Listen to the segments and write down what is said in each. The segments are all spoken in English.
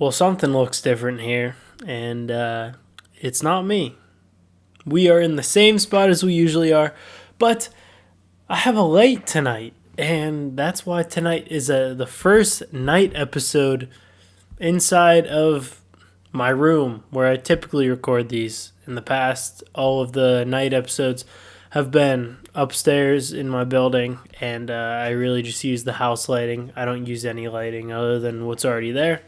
Well, something looks different here, and it's not me. We are in the same spot as we usually are, but I have a late tonight, and that's why tonight is the first night episode inside of my room where I typically record these. In the past, all of the night episodes have been upstairs in my building, and I really just use the house lighting. I don't use any lighting other than what's already there.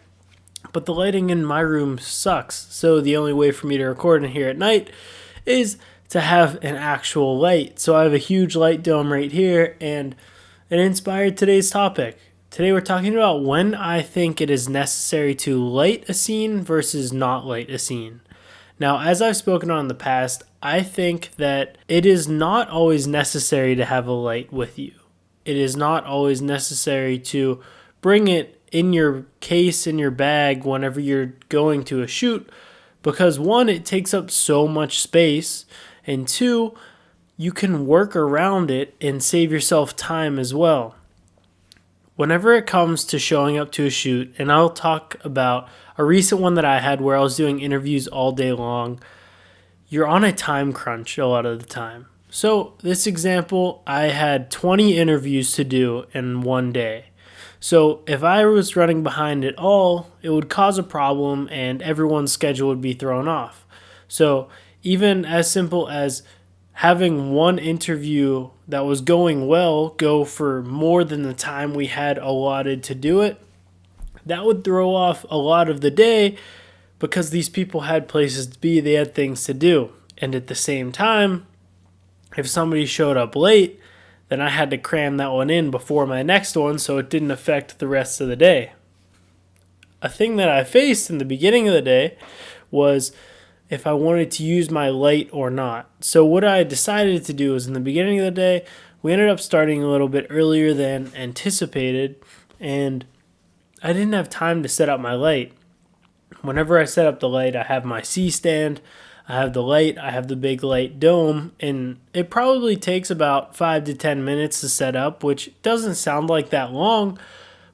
But the lighting in my room sucks, so the only way for me to record in here at night is to have an actual light. So I have a huge light dome right here, and it inspired today's topic. Today we're talking about when I think it is necessary to light a scene versus not light a scene. Now, as I've spoken on in the past, I think that it is not always necessary to have a light with you. It is not always necessary to bring it in your case, in your bag, whenever you're going to a shoot, because one, it takes up so much space, and two, you can work around it and save yourself time as well. Whenever it comes to showing up to a shoot, and I'll talk about a recent one that I had where I was doing interviews all day long, you're on a time crunch a lot of the time. So this example, I had 20 interviews to do in one day. So if I was running behind at all, it would cause a problem and everyone's schedule would be thrown off. So even as simple as having one interview that was going well go for more than the time we had allotted to do it, that would throw off a lot of the day because these people had places to be, they had things to do. And at the same time, if somebody showed up late, then I had to cram that one in before my next one so it didn't affect the rest of the day. A thing that I faced in the beginning of the day was if I wanted to use my light or not. So what I decided to do is in the beginning of the day, we ended up starting a little bit earlier than anticipated, and I didn't have time to set up my light. Whenever I set up the light, I have my C-stand, I have the light, I have the big light dome, and it probably takes about 5 to 10 minutes to set up, which doesn't sound like that long,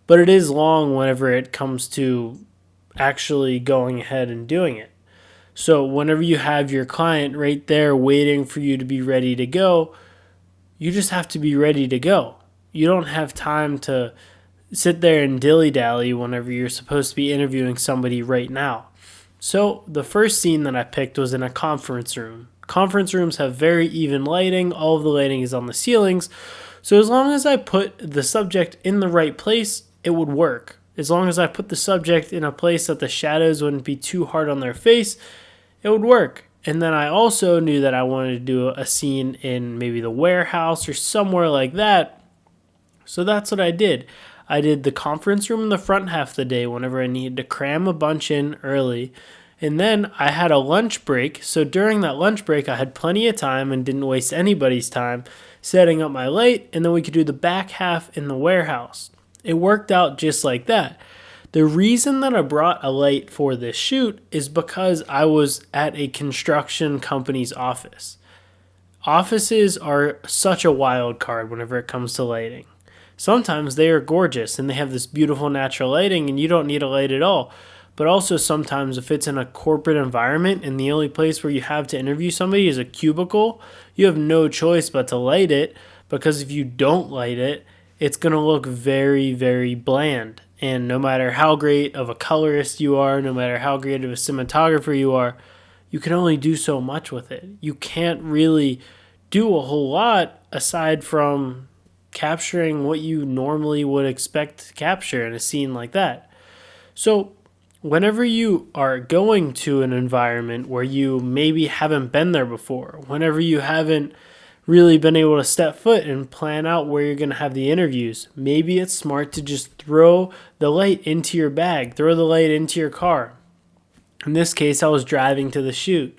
but it is long whenever it comes to actually going ahead and doing it. So whenever you have your client right there waiting for you to be ready to go, you just have to be ready to go. You don't have time to sit there and dilly-dally whenever you're supposed to be interviewing somebody right now. So the first scene that I picked was in a conference room. Conference rooms have very even lighting. All of the lighting is on the ceilings. So as long as I put the subject in the right place, it would work. As long as I put the subject in a place that the shadows wouldn't be too hard on their face, it would work. And then I also knew that I wanted to do a scene in maybe the warehouse or somewhere like that. So that's what I did. I did the conference room in the front half of the day whenever I needed to cram a bunch in early. And then I had a lunch break. So during that lunch break, I had plenty of time and didn't waste anybody's time setting up my light. And then we could do the back half in the warehouse. It worked out just like that. The reason that I brought a light for this shoot is because I was at a construction company's office. Offices are such a wild card whenever it comes to lighting. Sometimes they are gorgeous and they have this beautiful natural lighting and you don't need a light at all. But also sometimes if it's in a corporate environment and the only place where you have to interview somebody is a cubicle, you have no choice but to light it, because if you don't light it, it's going to look very, very bland. And no matter how great of a colorist you are, no matter how great of a cinematographer you are, you can only do so much with it. You can't really do a whole lot aside from capturing what you normally would expect to capture in a scene like that. So whenever you are going to an environment where you maybe haven't been there before, whenever you haven't really been able to step foot and plan out where you're going to have the interviews, maybe it's smart to just throw the light into your bag, throw the light into your car. In this case, I was driving to the shoot.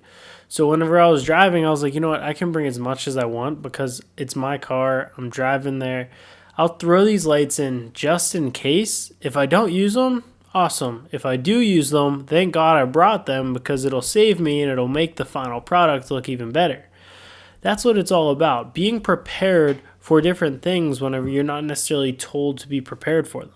So whenever I was driving, I was like, you know what, I can bring as much as I want because it's my car, I'm driving there. I'll throw these lights in just in case. If I don't use them, awesome. If I do use them, thank God I brought them because it'll save me and it'll make the final product look even better. That's what it's all about, being prepared for different things whenever you're not necessarily told to be prepared for them.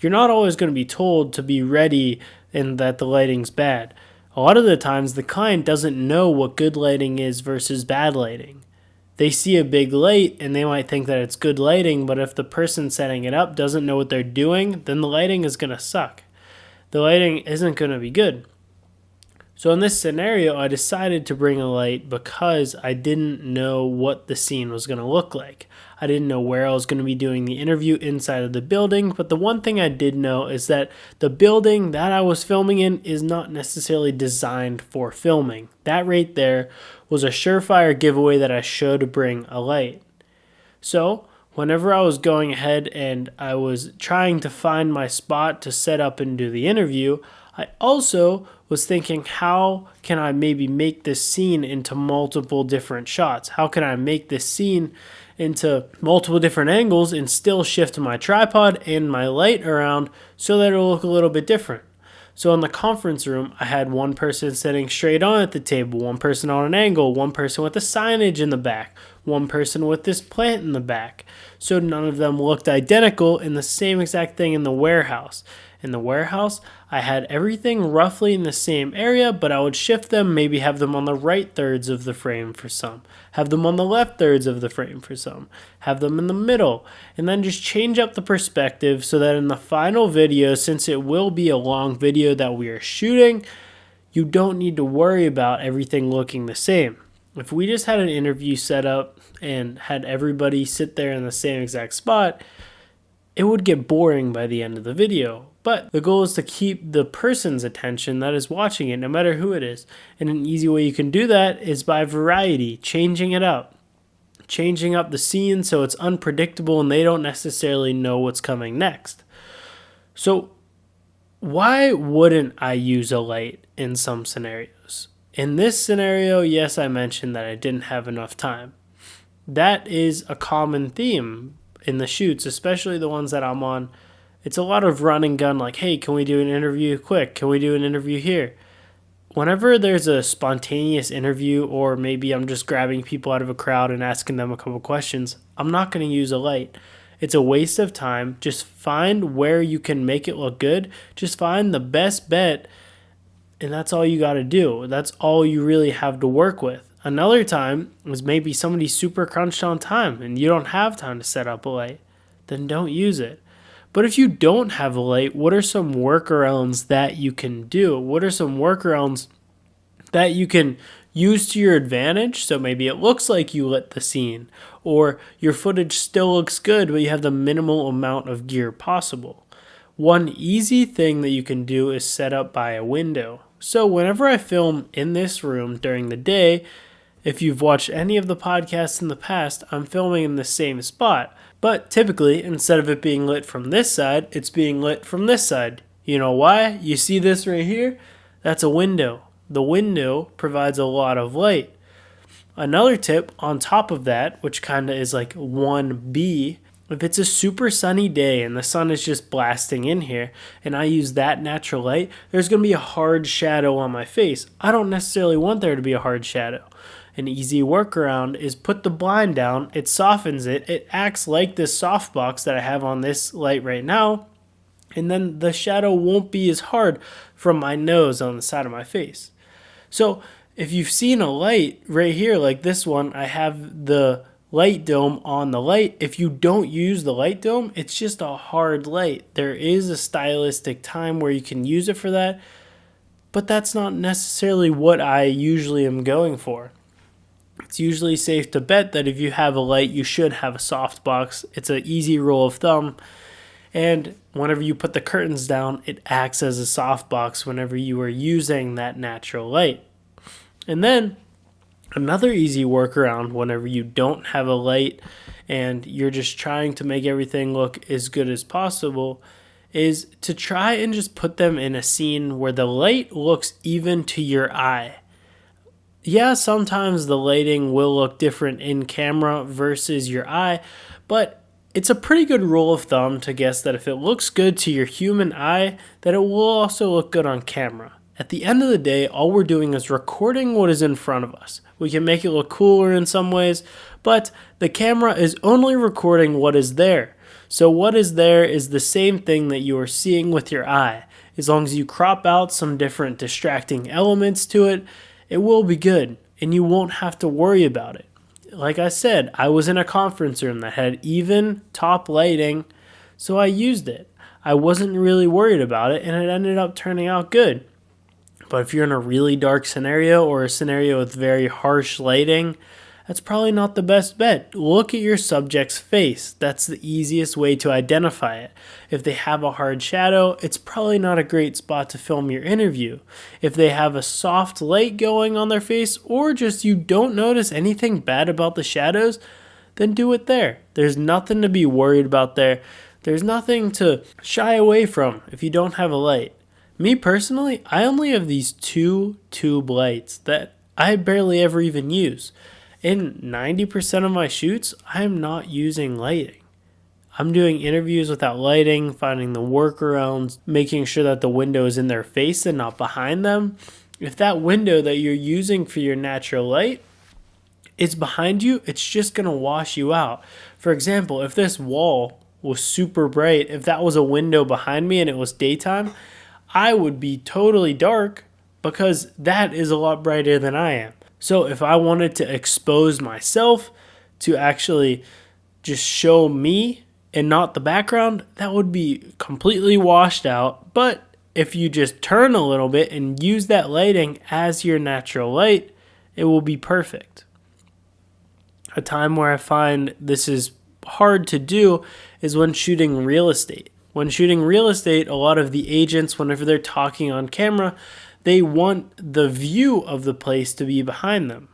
You're not always going to be told to be ready and that the lighting's bad. A lot of the times, the client doesn't know what good lighting is versus bad lighting. They see a big light and they might think that it's good lighting, but if the person setting it up doesn't know what they're doing, then the lighting is going to suck. The lighting isn't going to be good. So in this scenario, I decided to bring a light because I didn't know what the scene was going to look like. I didn't know where I was going to be doing the interview inside of the building, but the one thing I did know is that the building that I was filming in is not necessarily designed for filming. That right there was a surefire giveaway that I should bring a light. So whenever I was going ahead and I was trying to find my spot to set up and do the interview, I also was thinking, how can I maybe make this scene into multiple different shots? How can I make this scene into multiple different angles and still shift my tripod and my light around so that it'll look a little bit different? So in the conference room, I had one person sitting straight on at the table, one person on an angle, one person with the signage in the back, one person with this plant in the back. So none of them looked identical in the same exact thing in the warehouse. In the warehouse, I had everything roughly in the same area, but I would shift them, maybe have them on the right thirds of the frame for some, have them on the left thirds of the frame for some, have them in the middle, and then just change up the perspective so that in the final video, since it will be a long video that we are shooting, you don't need to worry about everything looking the same. If we just had an interview set up and had everybody sit there in the same exact spot, it would get boring by the end of the video. But the goal is to keep the person's attention that is watching it, no matter who it is. And an easy way you can do that is by variety, changing it up. Changing up the scene so it's unpredictable and they don't necessarily know what's coming next. So why wouldn't I use a light in some scenarios? In this scenario, yes, I mentioned that I didn't have enough time. That is a common theme in the shoots, especially the ones that I'm on. It's a lot of run and gun, like, hey, can we do an interview quick? Can we do an interview here? Whenever there's a spontaneous interview, or maybe I'm just grabbing people out of a crowd and asking them a couple questions, I'm not going to use a light. It's a waste of time. Just find where you can make it look good. Just find the best bet, and that's all you got to do. That's all you really have to work with. Another time is maybe somebody's super crunched on time and you don't have time to set up a light. Then don't use it. But if you don't have a light, what are some workarounds that you can do? What are some workarounds that you can use to your advantage? So maybe it looks like you lit the scene, or your footage still looks good, but you have the minimal amount of gear possible. One easy thing that you can do is set up by a window. So whenever I film in this room during the day, if you've watched any of the podcasts in the past, I'm filming in the same spot. But typically, instead of it being lit from this side, it's being lit from this side. You know why? You see this right here? That's a window. The window provides a lot of light. Another tip on top of that, which kind of is like 1B, if it's a super sunny day and the sun is just blasting in here and I use that natural light, there's going to be a hard shadow on my face. I don't necessarily want there to be a hard shadow. An easy workaround is put the blind down, it softens it, it acts like this softbox that I have on this light right now, and then the shadow won't be as hard from my nose on the side of my face. So if you've seen a light right here like this one, I have the light dome on the light. If you don't use the light dome, it's just a hard light. There is a stylistic time where you can use it for that, but that's not necessarily what I usually am going for. It's usually safe to bet that if you have a light, you should have a softbox. It's an easy rule of thumb. And whenever you put the curtains down, it acts as a softbox whenever you are using that natural light. And then another easy workaround whenever you don't have a light and you're just trying to make everything look as good as possible is to try and just put them in a scene where the light looks even to your eye. Yeah, sometimes the lighting will look different in camera versus your eye, but it's a pretty good rule of thumb to guess that if it looks good to your human eye, that it will also look good on camera. At the end of the day, all we're doing is recording what is in front of us. We can make it look cooler in some ways, but the camera is only recording what is there. So what is there is the same thing that you are seeing with your eye. As long as you crop out some different distracting elements to it, it will be good and you won't have to worry about it. Like I said, I was in a conference room that had even top lighting, so I used it. I wasn't really worried about it and it ended up turning out good. But if you're in a really dark scenario or a scenario with very harsh lighting, that's probably not the best bet. Look at your subject's face. That's the easiest way to identify it. If they have a hard shadow, it's probably not a great spot to film your interview. If they have a soft light going on their face, or just you don't notice anything bad about the shadows, then do it there. There's nothing to be worried about there. There's nothing to shy away from if you don't have a light. Me personally, I only have these 2 tube lights that I barely ever even use. In 90% of my shoots, I'm not using lighting. I'm doing interviews without lighting, finding the workarounds, making sure that the window is in their face and not behind them. If that window that you're using for your natural light is behind you, it's just going to wash you out. For example, if this wall was super bright, if that was a window behind me and it was daytime, I would be totally dark because that is a lot brighter than I am. So if I wanted to expose myself to actually just show me and not the background, that would be completely washed out. But if you just turn a little bit and use that lighting as your natural light, it will be perfect. A time where I find this is hard to do is when shooting real estate. When shooting real estate, a lot of the agents, whenever they're talking on camera, they want the view of the place to be behind them.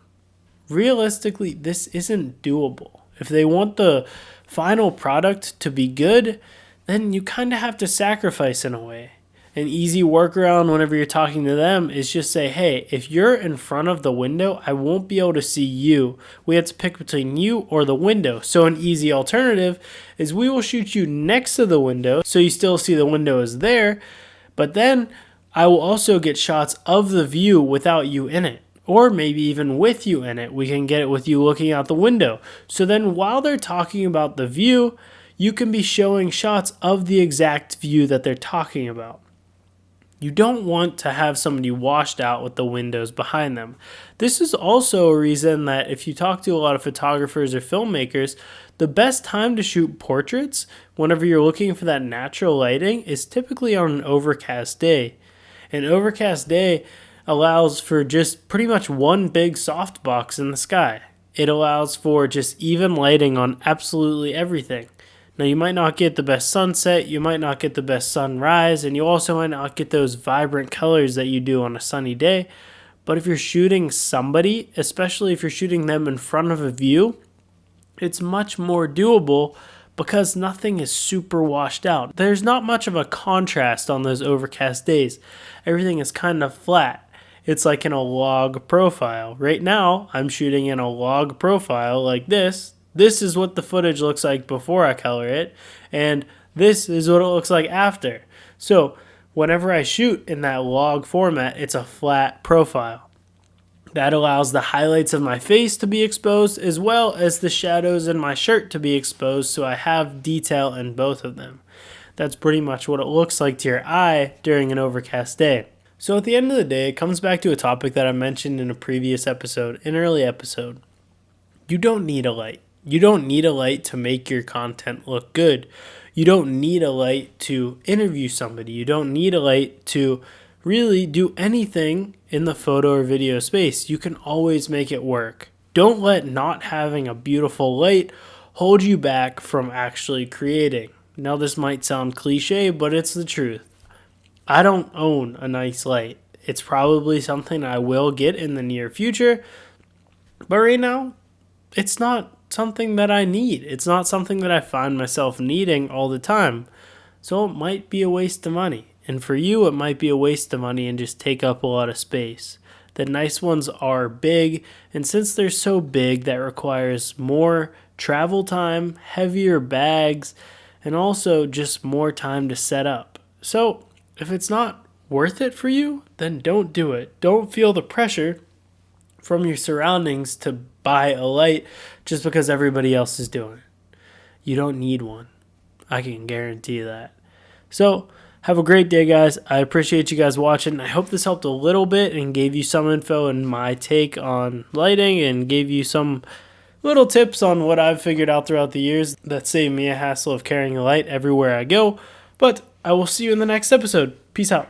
Realistically, this isn't doable. If they want the final product to be good, then you kind of have to sacrifice in a way. An easy workaround whenever you're talking to them is just say, hey, if you're in front of the window, I won't be able to see you. We have to pick between you or the window. So an easy alternative is we will shoot you next to the window so you still see the window is there, but then I will also get shots of the view without you in it. Or maybe even with you in it. We can get it with you looking out the window. So then while they're talking about the view, you can be showing shots of the exact view that they're talking about. You don't want to have somebody washed out with the windows behind them. This is also a reason that if you talk to a lot of photographers or filmmakers, the best time to shoot portraits whenever you're looking for that natural lighting is typically on an overcast day. An overcast day allows for just pretty much one big softbox in the sky. It allows for just even lighting on absolutely everything. Now, you might not get the best sunset, you might not get the best sunrise, and you also might not get those vibrant colors that you do on a sunny day. But if you're shooting somebody, especially if you're shooting them in front of a view, it's much more doable because nothing is super washed out. There's not much of a contrast on those overcast days. Everything is kind of flat. It's like in a log profile. Right now, I'm shooting in a log profile like this. This is what the footage looks like before I color it, and this is what it looks like after. So whenever I shoot in that log format, it's a flat profile. That allows the highlights of my face to be exposed as well as the shadows in my shirt to be exposed, so I have detail in both of them. That's pretty much what it looks like to your eye during an overcast day. So at the end of the day, it comes back to a topic that I mentioned in a previous episode, an early episode. You don't need a light. You don't need a light to make your content look good. You don't need a light to interview somebody. You don't need a light to really do anything in the photo or video space. You can always make it work. Don't let not having a beautiful light hold you back from actually creating. Now, this might sound cliche, but it's the truth. I don't own a nice light. It's probably something I will get in the near future, but right now, it's not something that I need. It's not something that I find myself needing all the time. So it might be a waste of money. And for you, it might be a waste of money and just take up a lot of space. The nice ones are big, and since they're so big, that requires more travel time, heavier bags, and also just more time to set up. So if it's not worth it for you, then don't do it. Don't feel the pressure from your surroundings to buy a light just because everybody else is doing it. You don't need one. I can guarantee that. So Have a great day, guys. I appreciate you guys watching. I hope this helped a little bit and gave you some info and my take on lighting and gave you some little tips on what I've figured out throughout the years that saved me a hassle of carrying a light everywhere I go. But I will see you in the next episode. Peace out.